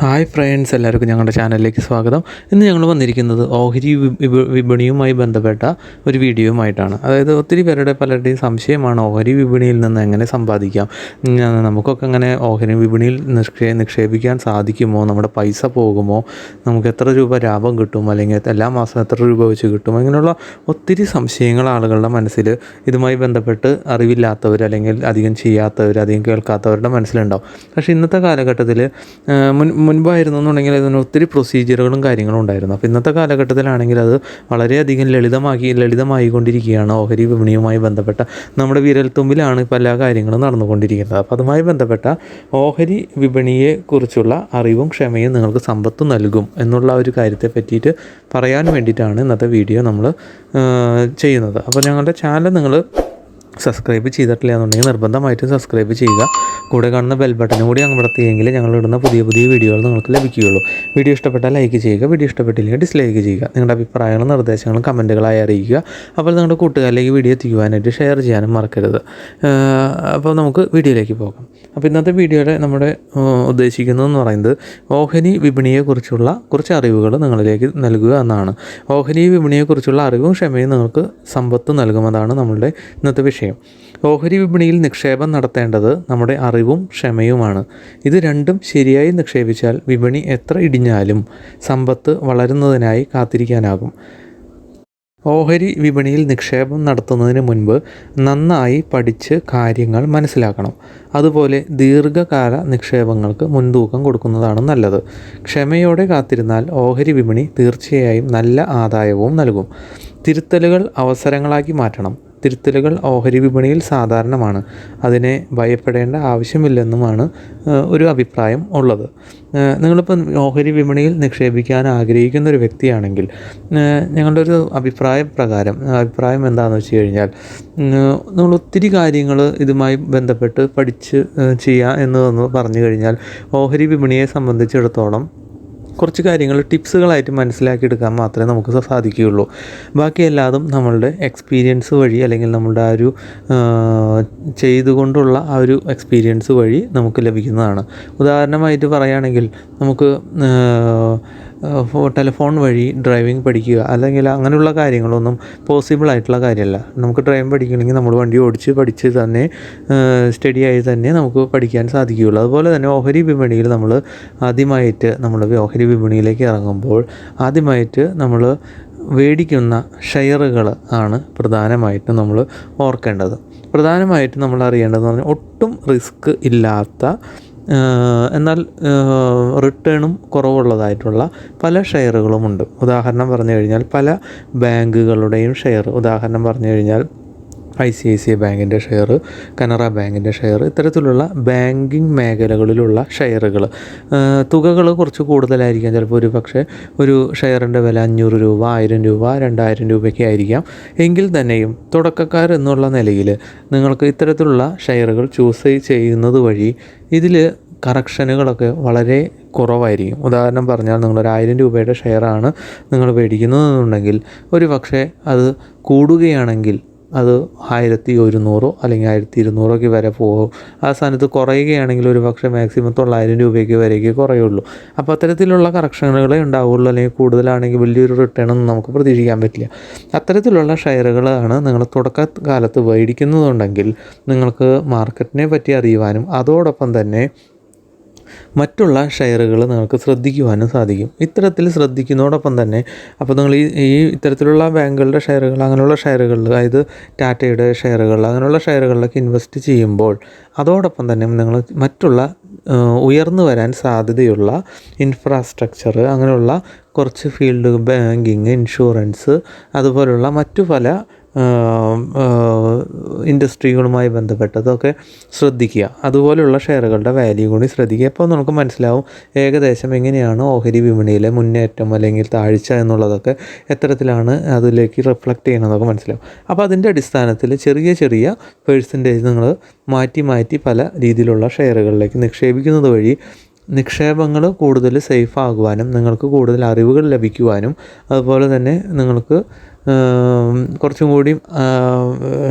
Hi friends, എല്ലാവർക്കും ഞങ്ങളുടെ ചാനലിലേക്ക് സ്വാഗതം. ഇന്ന് ഞങ്ങൾ വന്നിരിക്കുന്നത് ഓഹരി വിപണിയുമായി ബന്ധപ്പെട്ട ഒരു വീഡിയോയുമായിട്ടാണ്. അതായത് ഒത്തിരി പേരുടെ പലരുടെയും സംശയമാണ് ഓഹരി വിപണിയിൽ നിന്ന് എങ്ങനെ സമ്പാദിക്കാം, നമുക്കൊക്കെ അങ്ങനെ ഓഹരി വിപണിയിൽ നിക്ഷേപിക്കാൻ സാധിക്കുമോ, നമ്മുടെ പൈസ പോകുമോ, നമുക്ക് എത്ര രൂപ ലാഭം കിട്ടും, അല്ലെങ്കിൽ എല്ലാ മാസം എത്ര രൂപ വെച്ച് കിട്ടും, അങ്ങനെയുള്ള ഒത്തിരി സംശയങ്ങൾ ആളുകളുടെ മനസ്സിൽ ഇതുമായി ബന്ധപ്പെട്ട് അറിവില്ലാത്തവർ അല്ലെങ്കിൽ അധികം ചെയ്യാത്തവർ, അധികം കേൾക്കാത്തവരുടെ മനസ്സിലുണ്ടാവും. പക്ഷേ ഇന്നത്തെ കാലഘട്ടത്തിൽ മുൻപായിരുന്നു എന്നുണ്ടെങ്കിൽ അതിന് ഒത്തിരി പ്രൊസീജിയറുകളും കാര്യങ്ങളും ഉണ്ടായിരുന്നു. അപ്പോൾ ഇന്നത്തെ കാലഘട്ടത്തിലാണെങ്കിൽ അത് വളരെയധികം ലളിതമായിക്കൊണ്ടിരിക്കുകയാണ്. ഓഹരി വിപണിയുമായി ബന്ധപ്പെട്ട നമ്മുടെ വിരൽത്തുമ്പിലാണ് ഇപ്പോൾ എല്ലാ കാര്യങ്ങളും നടന്നുകൊണ്ടിരിക്കുന്നത്. അപ്പോൾ അതുമായി ബന്ധപ്പെട്ട ഓഹരി വിപണിയെക്കുറിച്ചുള്ള അറിവും ക്ഷമയും നിങ്ങൾക്ക് സമ്പത്ത് നൽകും എന്നുള്ള ഒരു കാര്യത്തെ പറ്റിയിട്ട് പറയാൻ വേണ്ടിയിട്ടാണ് ഇന്നത്തെ വീഡിയോ നമ്മൾ ചെയ്യുന്നത്. അപ്പോൾ ഞങ്ങളുടെ ചാനൽ നിങ്ങൾ സബ്സ്ക്രൈബ് ചെയ്തിട്ടില്ല എന്നുണ്ടെങ്കിൽ നിർബന്ധമായിട്ടും സബ്സ്ക്രൈബ് ചെയ്യുക. കൂടെ കാണുന്ന ബെൽ ബട്ടനും കൂടി അമർത്തിയെങ്കിൽ ഞങ്ങളിടുന്ന പുതിയ വീഡിയോകൾ നിങ്ങൾക്ക് ലഭിക്കുകയുള്ളൂ. വീഡിയോ ഇഷ്ടപ്പെട്ടാൽ ലൈക്ക് ചെയ്യുക, വീഡിയോ ഇഷ്ടപ്പെട്ടില്ലെങ്കിൽ ഡിസ്ലൈക്ക് ചെയ്യുക. നിങ്ങളുടെ അഭിപ്രായങ്ങളും നിർദ്ദേശങ്ങളും കമൻറ്റുകളായി അറിയിക്കുക. അപ്പോൾ നിങ്ങളുടെ കൂട്ടുകാരിലേക്ക് വീഡിയോ എത്തിക്കുവാനായിട്ട് ഷെയർ ചെയ്യാനും മറക്കരുത്. അപ്പോൾ നമുക്ക് വീഡിയോയിലേക്ക് പോകാം. അപ്പോൾ ഇന്നത്തെ വീഡിയോയിൽ നമ്മുടെ ഉദ്ദേശിക്കുന്നതെന്ന് പറയുന്നത് ഓഹരി വിപണിയെക്കുറിച്ചുള്ള കുറച്ച് അറിവുകൾ നിങ്ങളിലേക്ക് നൽകുക എന്നാണ്. ഓഹരി വിപണിയെക്കുറിച്ചുള്ള അറിവും ക്ഷമയും നിങ്ങൾക്ക് സമ്പത്ത് നൽകുമെന്നാണ് നമ്മളുടെ ഇന്നത്തെ വിഷയം. ഓഹരി വിപണിയിൽ നിക്ഷേപം നടത്തേണ്ടത് നമ്മുടെ അറിവും ക്ഷമയുമാണ്. ഇത് രണ്ടും ശരിയായി നിക്ഷേപിച്ചാൽ വിപണി എത്ര ഇടിഞ്ഞാലും സമ്പത്ത് വളരുന്നതിനായി കാത്തിരിക്കാനാകും. ഓഹരി വിപണിയിൽ നിക്ഷേപം നടത്തുന്നതിന് മുൻപ് നന്നായി പഠിച്ച് കാര്യങ്ങൾ മനസ്സിലാക്കണം. അതുപോലെ ദീർഘകാല നിക്ഷേപങ്ങൾക്ക് മുൻതൂക്കം കൊടുക്കുന്നതാണ് നല്ലത്. ക്ഷമയോടെ കാത്തിരുന്നാൽ ഓഹരി വിപണി തീർച്ചയായും നല്ല ആദായവും നൽകും. തിരുത്തലുകൾ അവസരങ്ങളാക്കി മാറ്റണം. തിരുത്തലുകൾ ഓഹരി വിപണിയിൽ സാധാരണമാണ്. അതിനെ ഭയപ്പെടേണ്ട ആവശ്യമില്ലെന്നുമാണ് ഒരു അഭിപ്രായം ഉള്ളത്. നിങ്ങളിപ്പോൾ ഓഹരി വിപണിയിൽ നിക്ഷേപിക്കാൻ ആഗ്രഹിക്കുന്ന ഒരു വ്യക്തിയാണെങ്കിൽ ഞങ്ങളുടെ ഒരു അഭിപ്രായം എന്താണെന്ന് വെച്ച് കഴിഞ്ഞാൽ, നമ്മൾ ഒത്തിരി കാര്യങ്ങൾ ഇതുമായി ബന്ധപ്പെട്ട് പഠിച്ച് ചെയ്യുക എന്ന് പറഞ്ഞു കഴിഞ്ഞാൽ ഓഹരി വിപണിയെ സംബന്ധിച്ചിടത്തോളം കുറച്ച് കാര്യങ്ങൾ ടിപ്സുകളായിട്ട് മനസ്സിലാക്കിയെടുക്കാൻ മാത്രമേ നമുക്ക് സാധിക്കുകയുള്ളൂ. ബാക്കി എല്ലാതും നമ്മളുടെ എക്സ്പീരിയൻസ് വഴി അല്ലെങ്കിൽ നമ്മളുടെ ആ ഒരു ചെയ്തുകൊണ്ടുള്ള ആ ഒരു എക്സ്പീരിയൻസ് വഴി നമുക്ക് ലഭിക്കുന്നതാണ്. ഉദാഹരണമായിട്ട് പറയുകയാണെങ്കിൽ നമുക്ക് ടെലിഫോൺ വഴി ഡ്രൈവിംഗ് പഠിക്കുക അല്ലെങ്കിൽ അങ്ങനെയുള്ള കാര്യങ്ങളൊന്നും പോസിബിൾ ആയിട്ടുള്ള കാര്യമല്ല. നമുക്ക് ഡ്രൈവിംഗ് പഠിക്കണമെങ്കിൽ നമ്മൾ വണ്ടി പഠിച്ച് തന്നെ സ്റ്റഡിയായി തന്നെ നമുക്ക് പഠിക്കാൻ സാധിക്കുകയുള്ളൂ. അതുപോലെ തന്നെ ഓഹരി വിപണിയിൽ നമ്മൾ ഓഹരി വിപണിയിലേക്ക് ഇറങ്ങുമ്പോൾ ആദ്യമായിട്ട് നമ്മൾ മേടിക്കുന്ന ഷെയറുകൾ ആണ് പ്രധാനമായിട്ടും നമ്മൾ ഓർക്കേണ്ടത്. പ്രധാനമായിട്ടും നമ്മൾ അറിയേണ്ടതെന്ന് പറഞ്ഞാൽ ഒട്ടും റിസ്ക് ഇല്ലാത്ത എന്നാൽ റിട്ടേണും കുറവുള്ളതായിട്ടുള്ള പല ഷെയറുകളുമുണ്ട്. ഉദാഹരണം പറഞ്ഞു കഴിഞ്ഞാൽ പല ബാങ്കുകളുടെയും ഷെയർ, ഉദാഹരണം പറഞ്ഞു കഴിഞ്ഞാൽ ICICI ബാങ്കിൻ്റെ ഷെയർ, കനറ ബാങ്കിൻ്റെ ഷെയർ, ഇത്തരത്തിലുള്ള ബാങ്കിങ് മേഖലകളിലുള്ള ഷെയറുകൾ തുകകൾ കുറച്ച് കൂടുതലായിരിക്കാം. ചിലപ്പോൾ ഒരു ഷെയറിൻ്റെ വില 500 രൂപ, 1000 രൂപ, 2000 രൂപയ്ക്ക് ആയിരിക്കാം. എങ്കിൽ തന്നെയും തുടക്കക്കാർ എന്നുള്ള നിലയിൽ നിങ്ങൾക്ക് ഇത്തരത്തിലുള്ള ഷെയറുകൾ ചൂസ് ചെയ്യുന്നത് വഴി ഇതിൽ കറക്ഷനുകളൊക്കെ വളരെ കുറവായിരിക്കും. ഉദാഹരണം പറഞ്ഞാൽ നിങ്ങളൊരു 1000 രൂപയുടെ ഷെയറാണ് നിങ്ങൾ മേടിക്കുന്നതെന്നുണ്ടെങ്കിൽ ഒരു പക്ഷേ അത് കൂടുകയാണെങ്കിൽ അത് 1100 അല്ലെങ്കിൽ 1200 വരെ പോകും. ആ സ്ഥാനത്ത് കുറയുകയാണെങ്കിൽ ഒരു പക്ഷേ മാക്സിമം 900 രൂപയ്ക്ക് വരേക്ക് കുറയുള്ളൂ. അപ്പോൾ അത്തരത്തിലുള്ള കറക്ഷനുകളെ ഉണ്ടാവുള്ളൂ. അല്ലെങ്കിൽ കൂടുതലാണെങ്കിൽ വലിയൊരു റിട്ടേൺ ഒന്നും നമുക്ക് പ്രതീക്ഷിക്കാൻ പറ്റില്ല. അത്തരത്തിലുള്ള ഷെയറുകളാണ് നിങ്ങൾ തുടക്കകാലത്ത് മേടിക്കുന്നതുണ്ടെങ്കിൽ നിങ്ങൾക്ക് മാർക്കറ്റിനെ പറ്റി അറിയുവാനും അതോടൊപ്പം തന്നെ മറ്റുള്ള ഷെയറുകൾ നിങ്ങൾക്ക് ശ്രദ്ധിക്കുവാനും സാധിക്കും. ഇത്തരത്തിൽ ശ്രദ്ധിക്കുന്നതോടൊപ്പം തന്നെ അപ്പോൾ നിങ്ങൾ ഈ ഇത്തരത്തിലുള്ള ബാങ്കുകളുടെ ഷെയറുകൾ, അങ്ങനെയുള്ള ഷെയറുകളിൽ, അതായത് ടാറ്റയുടെ ഷെയറുകൾ, അങ്ങനെയുള്ള ഷെയറുകളിലൊക്കെ ഇൻവെസ്റ്റ് ചെയ്യുമ്പോൾ അതോടൊപ്പം തന്നെ നിങ്ങൾ മറ്റുള്ള ഉയർന്നു വരാൻ സാധ്യതയുള്ള ഇൻഫ്രാസ്ട്രക്ചർ, അങ്ങനെയുള്ള കുറച്ച് ഫീൽഡ്, ബാങ്കിങ്, ഇൻഷുറൻസ്, അതുപോലുള്ള മറ്റു പല ഇൻഡസ്ട്രികളുമായി ബന്ധപ്പെട്ടതൊക്കെ ശ്രദ്ധിക്കുക. അതുപോലെയുള്ള ഷെയറുകളുടെ വാല്യൂ കൂടി ശ്രദ്ധിക്കുക. അപ്പോൾ നമുക്ക് മനസ്സിലാവും ഏകദേശം എങ്ങനെയാണ് ഓഹരി വിപണിയിലെ മുന്നേറ്റം അല്ലെങ്കിൽ താഴ്ച എന്നുള്ളതൊക്കെ എത്തരത്തിലാണ് അതിലേക്ക് റിഫ്ലക്റ്റ് ചെയ്യണമെന്നൊക്കെ മനസ്സിലാവും. അപ്പോൾ അതിൻ്റെ അടിസ്ഥാനത്തിൽ ചെറിയ പെർസെൻറ്റേജ് നിങ്ങൾ മാറ്റി പല രീതിയിലുള്ള ഷെയറുകളിലേക്ക് നിക്ഷേപിക്കുന്നത് വഴി നിക്ഷേപങ്ങൾ കൂടുതൽ സേഫ് ആകുവാനും നിങ്ങൾക്ക് കൂടുതൽ അറിവുകൾ ലഭിക്കുവാനും അതുപോലെ തന്നെ നിങ്ങൾക്ക് കുറച്ചും കൂടി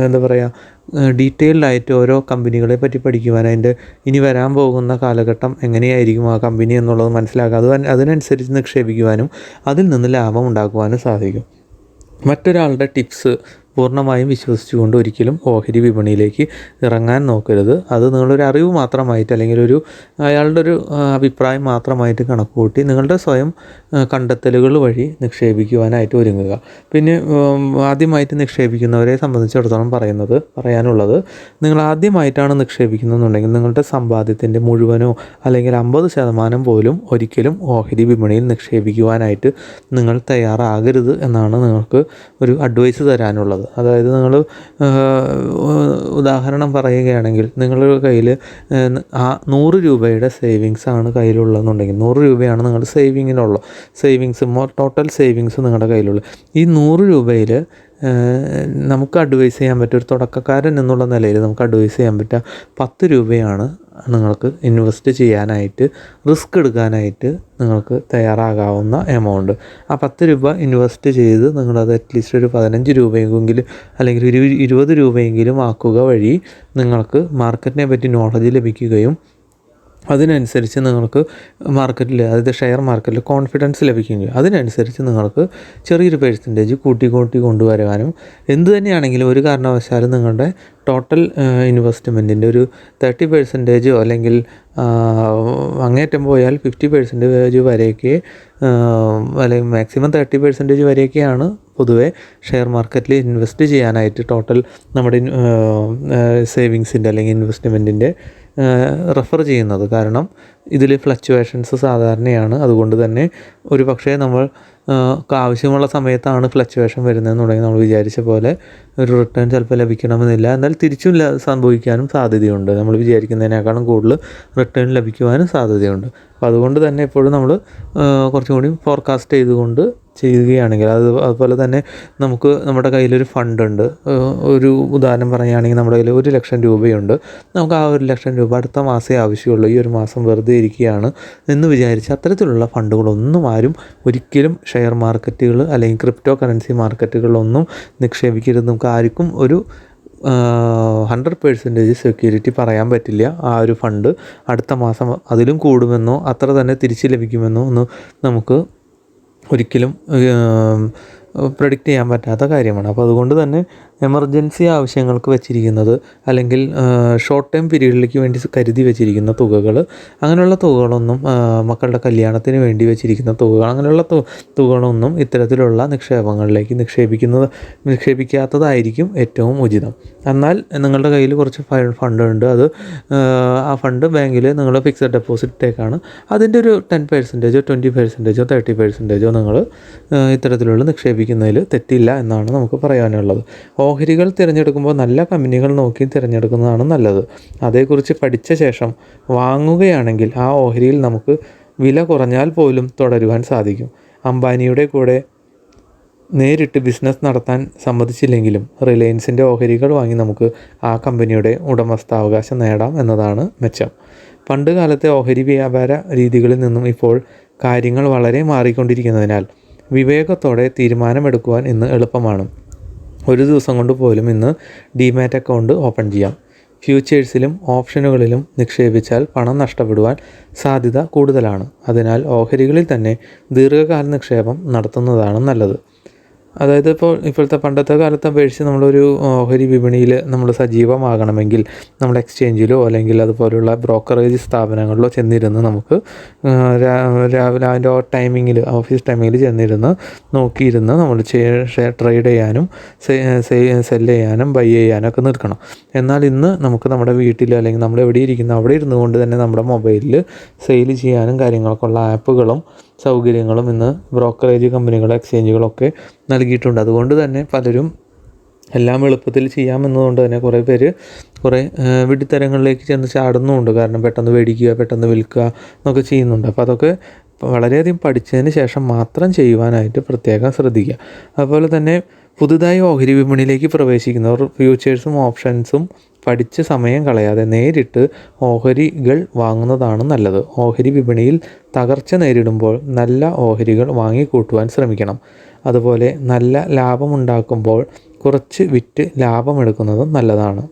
ഡീറ്റെയിൽഡ് ആയിട്ട് ഓരോ കമ്പനികളെ പറ്റി പഠിക്കുവാൻ, അതിൻ്റെ ഇനി വരാൻ പോകുന്ന കാലഘട്ടം എങ്ങനെയായിരിക്കും ആ കമ്പനി എന്നുള്ളത് മനസ്സിലാക്കുക, അതിനനുസരിച്ച് നിക്ഷേപിക്കുവാനും അതിൽ നിന്ന് ലാഭം ഉണ്ടാക്കുവാനും സാധിക്കും. മറ്റൊരാളുടെ ടിപ്സ് പൂർണ്ണമായും വിശ്വസിച്ചുകൊണ്ട് ഒരിക്കലും ഓഹരി വിപണിയിലേക്ക് ഇറങ്ങാൻ നോക്കരുത്. അത് നിങ്ങളൊരു അറിവ് മാത്രമായിട്ട് അല്ലെങ്കിൽ അയാളുടെ ഒരു അഭിപ്രായം മാത്രമായിട്ട് കണക്ക് കൂട്ടി നിങ്ങളുടെ സ്വയം കണ്ടെത്തലുകൾ വഴി നിക്ഷേപിക്കുവാനായിട്ട് ഒരുങ്ങുക. പിന്നെ ആദ്യമായിട്ട് നിക്ഷേപിക്കുന്നവരെ സംബന്ധിച്ചിടത്തോളം പറയാനുള്ളത്, നിങ്ങൾ ആദ്യമായിട്ടാണ് നിക്ഷേപിക്കുന്നതെന്നുണ്ടെങ്കിൽ നിങ്ങളുടെ സമ്പാദ്യത്തിൻ്റെ മുഴുവനോ അല്ലെങ്കിൽ 50% പോലും ഒരിക്കലും ഓഹരി വിപണിയിൽ നിക്ഷേപിക്കുവാനായിട്ട് നിങ്ങൾ തയ്യാറാകരുത് എന്നാണ് നിങ്ങൾക്ക് ഒരു അഡ്വൈസ് തരാനുള്ളത്. അതായത് നിങ്ങൾ ഉദാഹരണം പറയുകയാണെങ്കിൽ നിങ്ങളുടെ കയ്യിൽ 100 രൂപയുടെ സേവിങ്സ് ആണ് കയ്യിലുള്ളതെന്നുണ്ടെങ്കിൽ, 100 രൂപയാണ് നിങ്ങളുടെ ടോട്ടൽ സേവിങ്സ് നിങ്ങളുടെ കയ്യിലുള്ളത്. ഈ 100 രൂപയിൽ നമുക്ക് അഡ്വൈസ് ചെയ്യാൻ പറ്റുക, ഒരു തുടക്കക്കാരൻ എന്നുള്ള നിലയിൽ നമുക്ക് അഡ്വൈസ് ചെയ്യാൻ പറ്റുക 10 രൂപയാണ് നിങ്ങൾക്ക് ഇൻവെസ്റ്റ് ചെയ്യാനായിട്ട്, റിസ്ക് എടുക്കാനായിട്ട് നിങ്ങൾക്ക് തയ്യാറാകാവുന്ന എമൗണ്ട്. ആ 10 രൂപ ഇൻവെസ്റ്റ് ചെയ്ത് നിങ്ങളത് അറ്റ്ലീസ്റ്റ് ഒരു 15 രൂപയെങ്കിലും അല്ലെങ്കിൽ 20 രൂപയെങ്കിലും ആക്കുക വഴി നിങ്ങൾക്ക് മാർക്കറ്റിനെ പറ്റി നോളജ് ലഭിക്കുകയും അതിനനുസരിച്ച് നിങ്ങൾക്ക് മാർക്കറ്റിൽ, അതായത് ഷെയർ മാർക്കറ്റിൽ കോൺഫിഡൻസ് ലഭിക്കുകയും ചെയ്യും. അതിനനുസരിച്ച് നിങ്ങൾക്ക് ചെറിയൊരു പെർസെൻറ്റേജ് കൂട്ടി കൊണ്ടുവരാനും, എന്തു തന്നെയാണെങ്കിലും ഒരു കാരണവശാലും നിങ്ങളുടെ ടോട്ടൽ ഇൻവെസ്റ്റ്മെൻറ്റിൻ്റെ ഒരു 30% അല്ലെങ്കിൽ അങ്ങേറ്റം പോയാൽ 50% വരെയൊക്കെ, അല്ലെങ്കിൽ മാക്സിമം 30% വരെയൊക്കെയാണ് പൊതുവേ ഷെയർ മാർക്കറ്റിൽ ഇൻവെസ്റ്റ് ചെയ്യാനായിട്ട് ടോട്ടൽ നമ്മുടെ സേവിങ്സിൻ്റെ അല്ലെങ്കിൽ ഇൻവെസ്റ്റ്മെൻറ്റിൻ്റെ റെഫർ ചെയ്യുന്നത്. കാരണം ഇതിൽ ഫ്ലക്ച്വേഷൻസ് സാധാരണയാണ്. അതുകൊണ്ട് തന്നെ ഒരു പക്ഷേ ആവശ്യമുള്ള സമയത്താണ് ഫ്ലക്ച്വേഷൻ വരുന്നതെന്നുണ്ടെങ്കിൽ നമ്മൾ വിചാരിച്ച പോലെ ഒരു റിട്ടേൺ ചിലപ്പോൾ ലഭിക്കണമെന്നില്ല, എന്നാൽ തിരിച്ചും സംഭവിക്കാനും സാധ്യതയുണ്ട്. നമ്മൾ വിചാരിക്കുന്നതിനേക്കാളും കൂടുതൽ റിട്ടേൺ ലഭിക്കുവാനും സാധ്യതയുണ്ട്. അപ്പോൾ അതുകൊണ്ട് തന്നെ എപ്പോഴും നമ്മൾ കുറച്ചും കൂടി ഫോർകാസ്റ്റ് ചെയ്തുകൊണ്ട് ചെയ്യുകയാണെങ്കിൽ, അതുപോലെ തന്നെ നമ്മുടെ കയ്യിലൊരു ഫണ്ടുണ്ട്. ഒരു ഉദാഹരണം പറയുകയാണെങ്കിൽ നമ്മുടെ കയ്യിൽ 1 ലക്ഷം രൂപയുണ്ട്. നമുക്ക് ആ 1 ലക്ഷം രൂപ അടുത്ത മാസമേ ആവശ്യമുള്ളൂ, ഈ ഒരു മാസം വെറുതെ ഇരിക്കുകയാണ് എന്ന് വിചാരിച്ച് അത്തരത്തിലുള്ള ഫണ്ടുകളൊന്നും ആരും ഒരിക്കലും ഷെയർ മാർക്കറ്റുകൾ അല്ലെങ്കിൽ ക്രിപ്റ്റോ കറൻസി മാർക്കറ്റുകളിലൊന്നും നിക്ഷേപിക്കരുത്. നമുക്ക് ആർക്കും ഒരു 100% സെക്യൂരിറ്റി പറയാൻ പറ്റില്ല. ആ ഒരു ഫണ്ട് അടുത്ത മാസം അതിലും കൂടുമെന്നോ അത്ര തന്നെ തിരിച്ച് ലഭിക്കുമെന്നോ ഒന്നും നമുക്ക് ഒരിക്കലും പ്രഡിക്റ്റ് ചെയ്യാൻ പറ്റാത്ത കാര്യമാണ്. അപ്പോൾ അതുകൊണ്ട് തന്നെ എമർജൻസി ആവശ്യങ്ങൾക്ക് വെച്ചിരിക്കുന്നത് അല്ലെങ്കിൽ ഷോർട്ട് ടൈം പീരീഡിലേക്ക് വേണ്ടി കരുതി വെച്ചിരിക്കുന്ന തുകകൾ, അങ്ങനെയുള്ള തുകകളൊന്നും, മക്കളുടെ കല്യാണത്തിന് വേണ്ടി വെച്ചിരിക്കുന്ന തുകകൾ, അങ്ങനെയുള്ള തുകകളൊന്നും ഇത്തരത്തിലുള്ള നിക്ഷേപങ്ങളിലേക്ക് നിക്ഷേപിക്കാത്തതായിരിക്കും ഏറ്റവും ഉചിതം. എന്നാൽ നിങ്ങളുടെ കയ്യിൽ കുറച്ച് ഫണ്ടുണ്ട്, ആ ഫണ്ട് ബാങ്കിൽ നിങ്ങൾ ഫിക്സഡ് ഡെപ്പോസിറ്റേക്കാണ്, അതിൻ്റെ ഒരു 10%, 20%, 30% നിങ്ങൾ ഇത്തരത്തിലുള്ള നിക്ഷേപിക്കുന്നതിൽ തെറ്റില്ല എന്നാണ് നമുക്ക് പറയാനുള്ളത്. ഓഹരികൾ തിരഞ്ഞെടുക്കുമ്പോൾ നല്ല കമ്പനികൾ നോക്കി തിരഞ്ഞെടുക്കുന്നതാണ് നല്ലത്. അതേക്കുറിച്ച് പഠിച്ച ശേഷം വാങ്ങുകയാണെങ്കിൽ ആ ഓഹരിയിൽ നമുക്ക് വില കുറഞ്ഞാൽ പോലും തുടരുവാൻ സാധിക്കും. അംബാനിയുടെ കൂടെ നേരിട്ട് ബിസിനസ് നടത്താൻ സമ്മതിച്ചില്ലെങ്കിലും റിലയൻസിൻ്റെ ഓഹരികൾ വാങ്ങി നമുക്ക് ആ കമ്പനിയുടെ ഉടമസ്ഥാവകാശം നേടാം എന്നതാണ് മെച്ചം. പണ്ട് കാലത്തെ ഓഹരി വ്യാപാര രീതികളിൽ നിന്നും ഇപ്പോൾ കാര്യങ്ങൾ വളരെ മാറിക്കൊണ്ടിരിക്കുന്നതിനാൽ വിവേകത്തോടെ തീരുമാനമെടുക്കുവാൻ ഇന്ന് എളുപ്പമാണ്. ഒരു ദിവസം കൊണ്ട് പോലും ഇന്ന് ഡിമാറ്റ് അക്കൗണ്ട് ഓപ്പൺ ചെയ്യാം. ഫ്യൂച്ചേഴ്സിലും ഓപ്ഷനുകളിലും നിക്ഷേപിച്ചാൽ പണം നഷ്ടപ്പെടുവാൻ സാധ്യത കൂടുതലാണ്. അതിനാൽ ഓഹരികളിൽ തന്നെ ദീർഘകാല നിക്ഷേപം നടത്തുന്നതാണ് നല്ലത്. അതായത് ഇപ്പോഴത്തെ പണ്ടത്തെ കാലത്തെ അപേക്ഷിച്ച് നമ്മളൊരു ഓഹരി വിപണിയിൽ നമ്മൾ സജീവമാകണമെങ്കിൽ നമ്മൾ എക്സ്ചേഞ്ചിലോ അല്ലെങ്കിൽ അതുപോലുള്ള ബ്രോക്കറേജ് സ്ഥാപനങ്ങളിലോ ചെന്നിരുന്ന് നമുക്ക് രാവിലെ അതിൻ്റെ ഓഫീസ് ടൈമിങ്ങിൽ ചെന്നിരുന്ന് നോക്കിയിരുന്ന് നമ്മൾ ട്രേഡ് ചെയ്യാനും സെല് ചെയ്യാനും ബൈ ചെയ്യാനും ഒക്കെ നിൽക്കണം. എന്നാൽ ഇന്ന് നമുക്ക് നമ്മുടെ വീട്ടിൽ അല്ലെങ്കിൽ നമ്മൾ എവിടെ ഇരിക്കുന്നു അവിടെ ഇരുന്നു കൊണ്ട് തന്നെ നമ്മുടെ മൊബൈലിൽ സെയിൽ ചെയ്യാനും കാര്യങ്ങൾക്കുള്ള ആപ്പുകളും സൗകര്യങ്ങളും ഇന്ന് ബ്രോക്കറേജ് കമ്പനികളും എക്സ്ചേഞ്ചുകളൊക്കെ നൽകിയിട്ടുണ്ട്. അതുകൊണ്ട് തന്നെ പലരും എല്ലാം എളുപ്പത്തിൽ ചെയ്യാമെന്നതുകൊണ്ട് തന്നെ കുറേ പേര് വിഡ്ഢിത്തരങ്ങളിലേക്ക് ചെന്ന് ചാടുന്നുമുണ്ട്. കാരണം പെട്ടെന്ന് മേടിക്കുക, പെട്ടെന്ന് വിൽക്കുക എന്നൊക്കെ ചെയ്യുന്നുണ്ട്. അപ്പോൾ അതൊക്കെ വളരെയധികം പഠിച്ചതിന് ശേഷം മാത്രം ചെയ്യുവാനായിട്ട് പ്രത്യേകം ശ്രദ്ധിക്കുക. അതുപോലെ തന്നെ പുതുതായി ഓഹരി വിപണിയിലേക്ക് പ്രവേശിക്കുന്നവർ ഫ്യൂച്ചേഴ്സും ഓപ്ഷൻസും പഠിച്ച് സമയം കളയാതെ നേരിട്ട് ഓഹരികൾ വാങ്ങുന്നതാണ് നല്ലത്. ഓഹരി വിപണിയിൽ തകർച്ച നേരിടുമ്പോൾ നല്ല ഓഹരികൾ വാങ്ങിക്കൂട്ടുവാൻ ശ്രമിക്കണം. അതുപോലെ നല്ല ലാഭമുണ്ടാക്കുമ്പോൾ കുറച്ച് വിറ്റ് ലാഭമെടുക്കുന്നതും നല്ലതാണ്.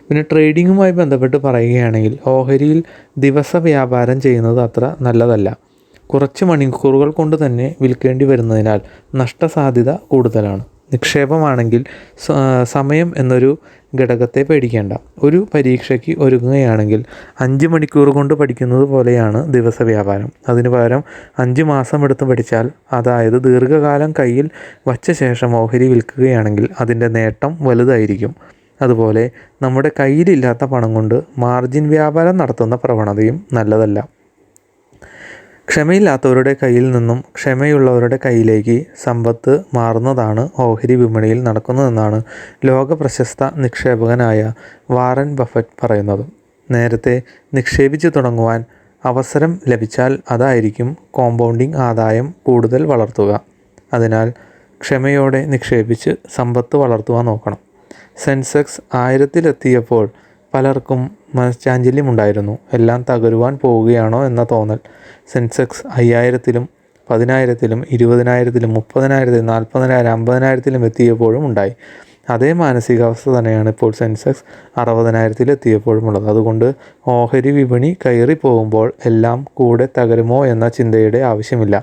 പിന്നെ ട്രേഡിങ്ങുമായി ബന്ധപ്പെട്ട് പറയുകയാണെങ്കിൽ ഓഹരിയിൽ ദിവസ വ്യാപാരം ചെയ്യുന്നത് അത്ര നല്ലതല്ല. കുറച്ച് മണിക്കൂറുകൾ കൊണ്ട് തന്നെ വിൽക്കേണ്ടി വരുന്നതിനാൽ നഷ്ടസാധ്യത കൂടുതലാണ്. നിക്ഷേപമാണെങ്കിൽ സമയം എന്നൊരു ഘടകത്തെ പേടിക്കേണ്ട. ഒരു പരീക്ഷയ്ക്ക് ഒരുങ്ങുകയാണെങ്കിൽ 5 മണിക്കൂർ കൊണ്ട് പഠിക്കുന്നത് പോലെയാണ് ദിവസ വ്യാപാരം. അതിനു പകരം 5 മാസം എടുത്ത് പഠിച്ചാൽ, അതായത് ദീർഘകാലം കയ്യിൽ വച്ച ശേഷം ഓഹരി വിൽക്കുകയാണെങ്കിൽ അതിൻ്റെ നേട്ടം വലുതായിരിക്കും. അതുപോലെ നമ്മുടെ കയ്യിലില്ലാത്ത പണം കൊണ്ട് മാർജിൻ വ്യാപാരം നടത്തുന്ന പ്രവണതയും നല്ലതല്ല. ക്ഷമയില്ലാത്തവരുടെ കയ്യിൽ നിന്നും ക്ഷമയുള്ളവരുടെ കയ്യിലേക്ക് സമ്പത്ത് മാറുന്നതാണ് ഓഹരി വിപണിയിൽ നടക്കുന്നതെന്നാണ് ലോക പ്രശസ്ത നിക്ഷേപകനായ വാറൻ ബഫറ്റ് പറയുന്നത്. നേരത്തെ നിക്ഷേപിച്ചു തുടങ്ങുവാൻ അവസരം ലഭിച്ചാൽ അതായിരിക്കും കോമ്പൗണ്ടിങ് ആദായം കൂടുതൽ വളർത്തുക. അതിനാൽ ക്ഷമയോടെ നിക്ഷേപിച്ച് സമ്പത്ത് വളർത്തുവാൻ നോക്കണം. സെൻസെക്സ് 1000-ലെത്തിയപ്പോൾ പലർക്കും മനഃചാഞ്ചല്യമുണ്ടായിരുന്നു. എല്ലാം തകരുവാൻ പോവുകയാണോ എന്ന തോന്നൽ. സെൻസെക്സ് 5000-ലും 10,000-ലും 20,000-ലും 30,000-ലും 40,000, 50,000-ലും എത്തിയപ്പോഴും ഉണ്ടായി. അതേ മാനസികാവസ്ഥ തന്നെയാണ് ഇപ്പോൾ സെൻസെക്സ് 60,000-ലെത്തിയപ്പോഴുമുള്ളത്. അതുകൊണ്ട് ഓഹരി വിപണി കയറി പോകുമ്പോൾ എല്ലാം കൂടെ തകരുമോ എന്ന ചിന്തയുടെ ആവശ്യമില്ല.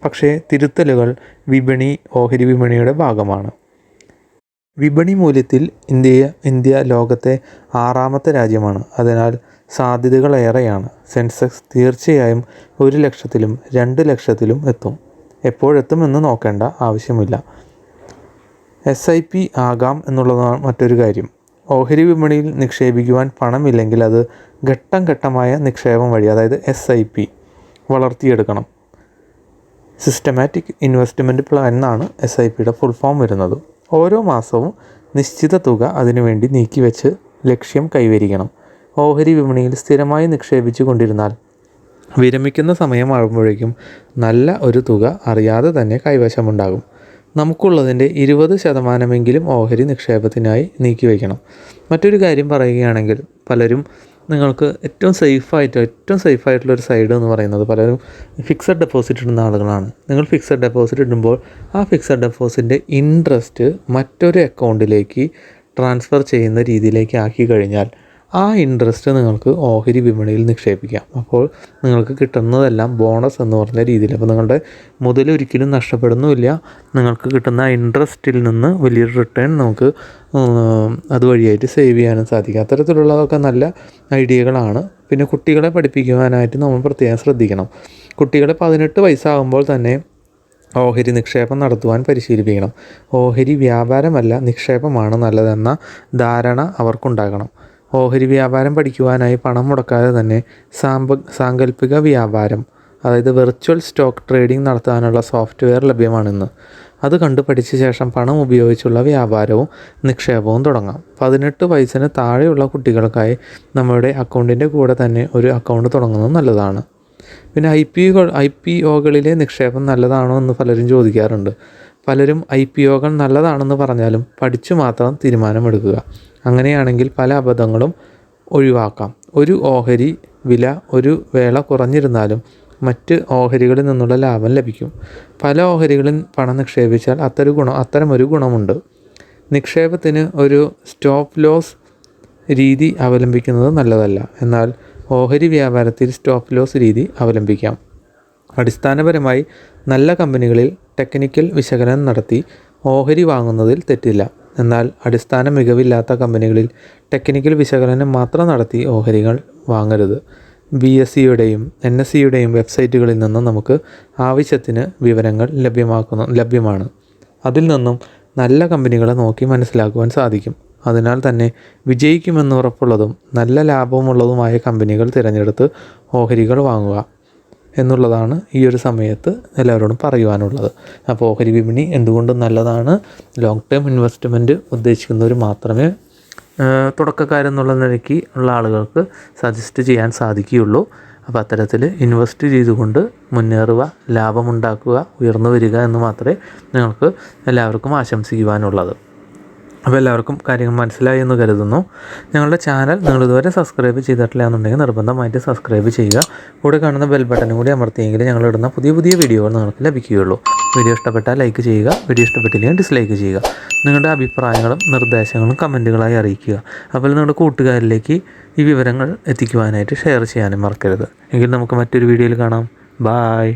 പക്ഷേ തിരുത്തലുകൾ ഓഹരി വിപണിയുടെ ഭാഗമാണ്. വിപണി മൂല്യത്തിൽ ഇന്ത്യ ലോകത്തെ 6ാമത്തെ രാജ്യമാണ്. അതിനാൽ സാധ്യതകൾ ഏറെയാണ്. സെൻസെക്സ് തീർച്ചയായും 1,00,000-ലും 2,00,000-ലും എത്തും. എപ്പോഴെത്തുമെന്ന് നോക്കേണ്ട ആവശ്യമില്ല. SIP ആകാം എന്നുള്ളതാണ് മറ്റൊരു കാര്യം. ഓഹരി വിപണിയിൽ നിക്ഷേപിക്കുവാൻ പണമില്ലെങ്കിൽ അത് ഘട്ടം ഘട്ടമായ നിക്ഷേപം വഴി, അതായത് SIP വളർത്തിയെടുക്കണം. സിസ്റ്റമാറ്റിക് ഇൻവെസ്റ്റ്മെൻറ്റ് പ്ലാൻ എന്നാണ് SIPയുടെ ഫുൾ ഫോം വരുന്നത്. ഓരോ മാസവും നിശ്ചിത തുക അതിനുവേണ്ടി നീക്കിവെച്ച് ലക്ഷ്യം കൈവരിക്കണം. ഓഹരി വിപണിയിൽ സ്ഥിരമായി നിക്ഷേപിച്ചു കൊണ്ടിരുന്നാൽ വിരമിക്കുന്ന സമയമാകുമ്പോഴേക്കും നല്ല ഒരു തുക അറിയാതെ തന്നെ കൈവശമുണ്ടാകും. നമുക്കുള്ളതിൻ്റെ 20% ഓഹരി നിക്ഷേപത്തിനായി നീക്കിവെക്കണം. മറ്റൊരു കാര്യം പറയുകയാണെങ്കിൽ, പലരും നിങ്ങൾക്ക് ഏറ്റവും സേഫായിട്ടുള്ളൊരു സൈഡ് എന്ന് പറയുന്നത്, പലരും ഫിക്സഡ് ഡെപ്പോസിറ്റ് ഇടുന്ന ആളുകളാണ്. നിങ്ങൾ ഫിക്സഡ് ഡെപ്പോസിറ്റ് ഇടുമ്പോൾ ആ ഫിക്സഡ് ഡെപ്പോസിറ്റിൻ്റെ ഇൻട്രസ്റ്റ് മറ്റൊരു അക്കൗണ്ടിലേക്ക് ട്രാൻസ്ഫർ ചെയ്യുന്ന രീതിയിലേക്ക് ആക്കി കഴിഞ്ഞാൽ ആ ഇൻട്രസ്റ്റ് നിങ്ങൾക്ക് ഓഹരി വിപണിയിൽ നിക്ഷേപിക്കാം. അപ്പോൾ നിങ്ങൾക്ക് കിട്ടുന്നതെല്ലാം ബോണസ് എന്ന് പറഞ്ഞ രീതിയിൽ, അപ്പോൾ നിങ്ങളുടെ മുതൽ ഒരിക്കലും നഷ്ടപ്പെടുന്നുമില്ല. നിങ്ങൾക്ക് കിട്ടുന്ന ഇൻട്രസ്റ്റിൽ നിന്ന് വലിയൊരു റിട്ടേൺ നമുക്ക് അതുവഴിയായിട്ട് സേവ് ചെയ്യാനും സാധിക്കും. അത്തരത്തിലുള്ളതൊക്കെ നല്ല ഐഡിയകളാണ്. പിന്നെ കുട്ടികളെ പഠിപ്പിക്കുവാനായിട്ട് നമ്മൾ പ്രത്യേകം ശ്രദ്ധിക്കണം. കുട്ടികളെ 18 വയസ്സാകുമ്പോൾ തന്നെ ഓഹരി നിക്ഷേപം നടത്തുവാൻ പരിശീലിപ്പിക്കണം. ഓഹരി വ്യാപാരമല്ല, നിക്ഷേപമാണ് നല്ലതെന്ന ധാരണ അവർക്കുണ്ടാകണം. ഓഹരി വ്യാപാരം പഠിക്കുവാനായി പണം മുടക്കാതെ തന്നെ സാങ്കല്പിക വ്യാപാരം, അതായത് വെർച്വൽ സ്റ്റോക്ക് ട്രേഡിംഗ് നടത്താനുള്ള സോഫ്റ്റ്വെയർ ലഭ്യമാണിന്ന്. അത് കണ്ട് പഠിച്ച ശേഷം പണം ഉപയോഗിച്ചുള്ള വ്യാപാരവും നിക്ഷേപവും തുടങ്ങാം. 18 വയസ്സിന് താഴെയുള്ള കുട്ടികൾക്കായി നമ്മുടെ അക്കൗണ്ടിൻ്റെ കൂടെ തന്നെ ഒരു അക്കൗണ്ട് തുടങ്ങുന്നത് നല്ലതാണ്. പിന്നെ IPOകളിലെ നിക്ഷേപം നല്ലതാണോ എന്ന് പലരും ചോദിക്കാറുണ്ട്. പലരും IPOകൾ നല്ലതാണെന്ന് പറഞ്ഞാലും പഠിച്ചു മാത്രം തീരുമാനമെടുക്കുക. അങ്ങനെയാണെങ്കിൽ പല അബദ്ധങ്ങളും ഒഴിവാക്കാം. ഒരു ഓഹരി വില ഒരു വേള കുറഞ്ഞിരുന്നാലും മറ്റ് ഓഹരികളിൽ നിന്നുള്ള ലാഭം ലഭിക്കും. പല ഓഹരികളിൽ പണം നിക്ഷേപിച്ചാൽ അത്തരമൊരു ഗുണമുണ്ട്. നിക്ഷേപത്തിന് ഒരു സ്റ്റോപ്പ് ലോസ് രീതി അവലംബിക്കുന്നത് നല്ലതല്ല. എന്നാൽ ഓഹരി വ്യാപാരത്തിൽ സ്റ്റോപ്പ് ലോസ് രീതി അവലംബിക്കാം. അടിസ്ഥാനപരമായി നല്ല കമ്പനികളിൽ ടെക്നിക്കൽ വിശകലനം നടത്തി ഓഹരി വാങ്ങുന്നതിൽ തെറ്റില്ല. എന്നാൽ അടിസ്ഥാന മികവില്ലാത്ത കമ്പനികളിൽ ടെക്നിക്കൽ വിശകലനം മാത്രം നടത്തി ഓഹരികൾ വാങ്ങരുത്. BSCയുടെയും NSEയുടെയും വെബ്സൈറ്റുകളിൽ നിന്നും നമുക്ക് ആവശ്യത്തിന് വിവരങ്ങൾ ലഭ്യമാണ്. അതിൽ നിന്നും നല്ല കമ്പനികളെ നോക്കി മനസ്സിലാക്കുവാൻ സാധിക്കും. അതിനാൽ തന്നെ വിജയിക്കുമെന്ന് ഉറപ്പുള്ളതും നല്ല ലാഭമുള്ളതുമായ കമ്പനികൾ തിരഞ്ഞെടുത്ത് ഓഹരികൾ വാങ്ങുക എന്നുള്ളതാണ് ഈ ഒരു സമയത്ത് എല്ലാവരോടും പറയുവാനുള്ളത്. അപ്പോൾ ഓഹരി വിപണി എന്തുകൊണ്ടും നല്ലതാണ്. ലോങ് ടേം ഇൻവെസ്റ്റ്മെൻറ്റ് ഉദ്ദേശിക്കുന്നവർ മാത്രമേ തുടക്കക്കാരെന്നുള്ള നിലയ്ക്ക് ഉള്ള ആളുകൾക്ക് സജസ്റ്റ് ചെയ്യാൻ സാധിക്കുകയുള്ളൂ. അപ്പോൾ അത്തരത്തിൽ ഇൻവെസ്റ്റ് ചെയ്തുകൊണ്ട് മുന്നേറുക, ലാഭമുണ്ടാക്കുക, ഉയർന്നു വരിക എന്ന് മാത്രമേ നിങ്ങൾക്ക് എല്ലാവർക്കും ആശംസിക്കുവാനുള്ളത്. അപ്പോൾ എല്ലാവർക്കും കാര്യങ്ങൾ മനസ്സിലായി എന്ന് കരുതുന്നു. ഞങ്ങളുടെ ചാനൽ നിങ്ങളിതുവരെ സബ്സ്ക്രൈബ് ചെയ്തിട്ടില്ല എന്നുണ്ടെങ്കിൽ നിർബന്ധമായിട്ട് സബ്സ്ക്രൈബ് ചെയ്യുക. കൂടെ കാണുന്ന ബെൽ ബട്ടനും കൂടി അമർത്തിയെങ്കിൽ ഞങ്ങളിടുന്ന പുതിയ പുതിയ വീഡിയോകൾ നിങ്ങൾക്ക് ലഭിക്കുകയുള്ളൂ. വീഡിയോ ഇഷ്ടപ്പെട്ടാൽ ലൈക്ക് ചെയ്യുക, വീഡിയോ ഇഷ്ടപ്പെട്ടില്ലെങ്കിൽ ഡിസ്ലൈക്ക് ചെയ്യുക. നിങ്ങളുടെ അഭിപ്രായങ്ങളും നിർദ്ദേശങ്ങളും കമൻറ്റുകളായി അറിയിക്കുക. അതുപോലെ നിങ്ങളുടെ കൂട്ടുകാരിലേക്ക് ഈ വിവരങ്ങൾ എത്തിക്കുവാനായിട്ട് ഷെയർ ചെയ്യാനും മറക്കരുത്. എങ്കിൽ നമുക്ക് മറ്റൊരു വീഡിയോയിൽ കാണാം. ബായ്.